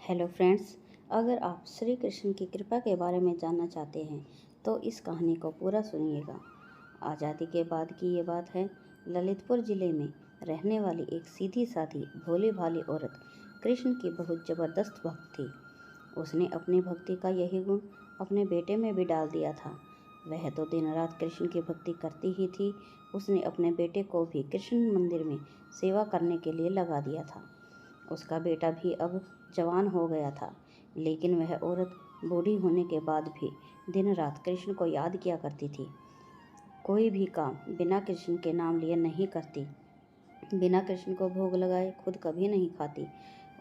Hello friends, अगर आप श्री कृष्ण की कृपा के बारे में जानना चाहते हैं तो इस कहानी को पूरा सुनिएगा। आज़ादी के बाद की ये बात है। ललितपुर ज़िले में रहने वाली एक सीधी सादी भोली भाली औरत कृष्ण की बहुत ज़बरदस्त भक्त थी। उसने अपनी भक्ति का यही गुण अपने बेटे में भी डाल दिया था। वह तो दिन रात कृष्ण की भक्ति करती ही थी। उसने अपने बेटे को भी कृष्ण मंदिर में सेवा करने के लिए लगा दिया था। उसका बेटा भी अब जवान हो गया था, लेकिन वह औरत बूढ़ी होने के बाद भी दिन रात कृष्ण को याद किया करती थी। कोई भी काम बिना कृष्ण के नाम लिए नहीं करती, बिना कृष्ण को भोग लगाए खुद कभी नहीं खाती।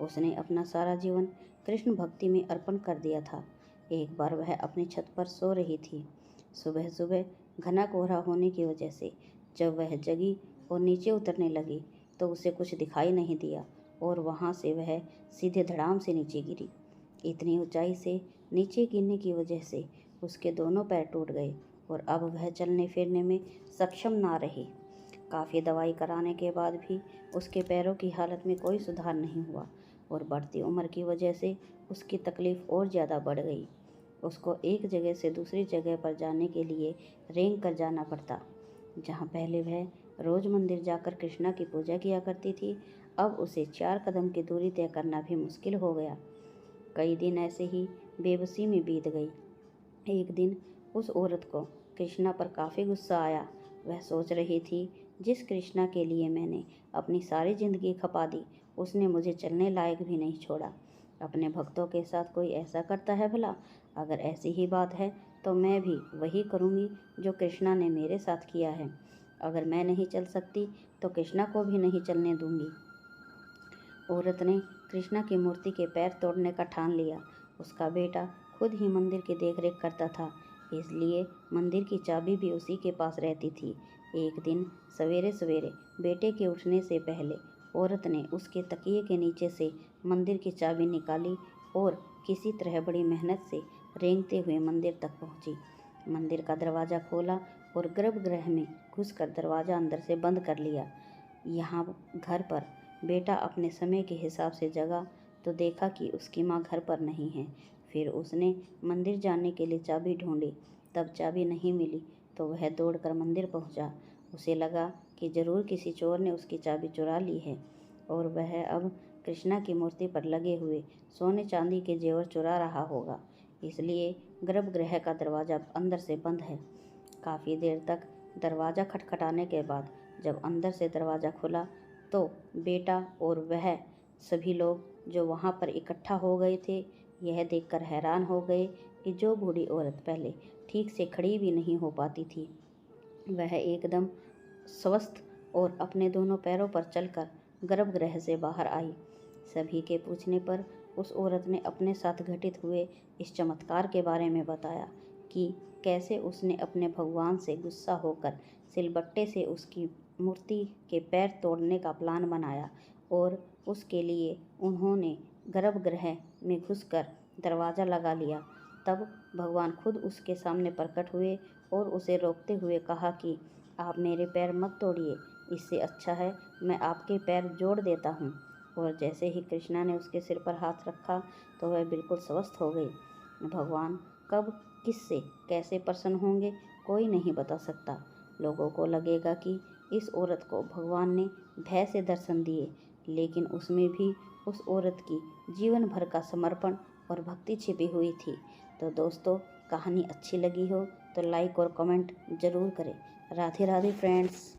उसने अपना सारा जीवन कृष्ण भक्ति में अर्पण कर दिया था। एक बार वह अपनी छत पर सो रही थी। सुबह सुबह घना कोहरा होने की वजह से जब वह जगी और नीचे उतरने लगी तो उसे कुछ दिखाई नहीं दिया और वहाँ से वह सीधे धड़ाम से नीचे गिरी। इतनी ऊंचाई से नीचे गिरने की वजह से उसके दोनों पैर टूट गए और अब वह चलने फिरने में सक्षम ना रही। काफ़ी दवाई कराने के बाद भी उसके पैरों की हालत में कोई सुधार नहीं हुआ और बढ़ती उम्र की वजह से उसकी तकलीफ़ और ज़्यादा बढ़ गई। उसको एक जगह से दूसरी जगह पर जाने के लिए रेंग कर जाना पड़ता। जहाँ पहले वह रोज़ मंदिर जाकर कृष्णा की पूजा किया करती थी, अब उसे 4 कदम की दूरी तय करना भी मुश्किल हो गया। कई दिन ऐसे ही बेबसी में बीत गई। एक दिन उस औरत को कृष्णा पर काफ़ी गुस्सा आया। वह सोच रही थी, जिस कृष्णा के लिए मैंने अपनी सारी ज़िंदगी खपा दी, उसने मुझे चलने लायक भी नहीं छोड़ा। अपने भक्तों के साथ कोई ऐसा करता है भला? अगर ऐसी ही बात है तो मैं भी वही करूँगी जो कृष्णा ने मेरे साथ किया है। अगर मैं नहीं चल सकती तो कृष्णा को भी नहीं चलने दूंगी। औरत ने कृष्णा की मूर्ति के पैर तोड़ने का ठान लिया। उसका बेटा खुद ही मंदिर की देखरेख करता था, इसलिए मंदिर की चाबी भी उसी के पास रहती थी। एक दिन सवेरे सवेरे बेटे के उठने से पहले औरत ने उसके तकिए के नीचे से मंदिर की चाबी निकाली और किसी तरह बड़ी मेहनत से रेंगते हुए मंदिर तक पहुंची। मंदिर का दरवाज़ा खोला और गर्भगृह में घुसकर दरवाज़ा अंदर से बंद कर लिया। यहाँ घर पर बेटा अपने समय के हिसाब से जगा तो देखा कि उसकी माँ घर पर नहीं है। फिर उसने मंदिर जाने के लिए चाबी ढूंढी, तब चाबी नहीं मिली तो वह दौड़कर मंदिर पहुंचा। उसे लगा कि ज़रूर किसी चोर ने उसकी चाबी चुरा ली है और वह अब कृष्णा की मूर्ति पर लगे हुए सोने चांदी के जेवर चुरा रहा होगा, इसलिए गर्भगृह का दरवाज़ा अंदर से बंद है। काफ़ी देर तक दरवाज़ा खटखटाने के बाद जब अंदर से दरवाज़ा खुला तो बेटा और वह सभी लोग जो वहाँ पर इकट्ठा हो गए थे, यह देखकर हैरान हो गए कि जो बूढ़ी औरत पहले ठीक से खड़ी भी नहीं हो पाती थी, वह एकदम स्वस्थ और अपने दोनों पैरों पर चलकर गर्भगृह से बाहर आई। सभी के पूछने पर उस औरत ने अपने साथ घटित हुए इस चमत्कार के बारे में बताया कि कैसे उसने अपने भगवान से गुस्सा होकर सिलबट्टे से उसकी मूर्ति के पैर तोड़ने का प्लान बनाया और उसके लिए उन्होंने गर्भगृह में घुसकर दरवाज़ा लगा लिया। तब भगवान खुद उसके सामने प्रकट हुए और उसे रोकते हुए कहा कि आप मेरे पैर मत तोड़िए, इससे अच्छा है मैं आपके पैर जोड़ देता हूँ। और जैसे ही कृष्णा ने उसके सिर पर हाथ रखा तो वह बिल्कुल स्वस्थ हो गई। भगवान कब किससे कैसे प्रसन्न होंगे कोई नहीं बता सकता। लोगों को लगेगा कि इस औरत को भगवान ने भय से दर्शन दिए, लेकिन उसमें भी उस औरत की जीवन भर का समर्पण और भक्ति छिपी हुई थी। तो दोस्तों, कहानी अच्छी लगी हो तो लाइक और कमेंट ज़रूर करें। राधे राधे फ्रेंड्स।